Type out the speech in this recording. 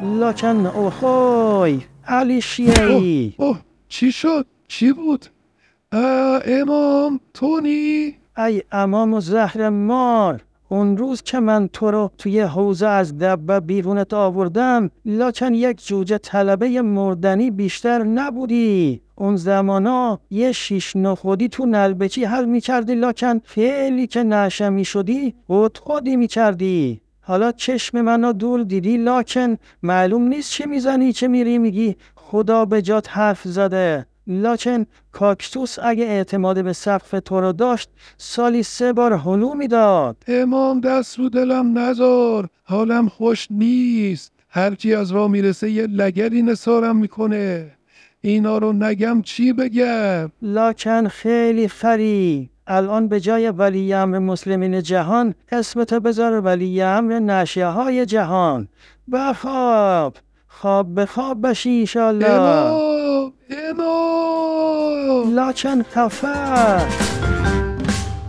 لاکن اوهوی علی شیعی. اوه چی شد؟ چی بود؟ امام تونی؟ ای امام و زهر مار، اون روز که من تو رو توی حوزه از دبه بیرونت آوردم، لاکن یک جوجه طلبه مردنی بیشتر نبودی. اون زمانا یه شیش نخودی تو نلبچی حل میکردی، لاکن فعلی که نشمی شدی خودی میکردی. حالا چشم منو دور دیدی، لاکن معلوم نیست چه میزنی چه میری میگی خدا به جات حرف زده. لاکن کاکتوس اگه اعتماد به سقف تو رو داشت سالی 3 بار هلو میداد. امام دست رو دلم نذار، حالم خوش نیست. هرچی از راه میرسه یه لگری نثارم میکنه. اینا رو نگم چی بگم؟ لاکن خیلی خری. الان به جای ولی امر مسلمین جهان اسمتو بذار ولی امر نشیه های جهان. بخواب، خواب به خواب بشی ایشالله. امام! لاکن خفه.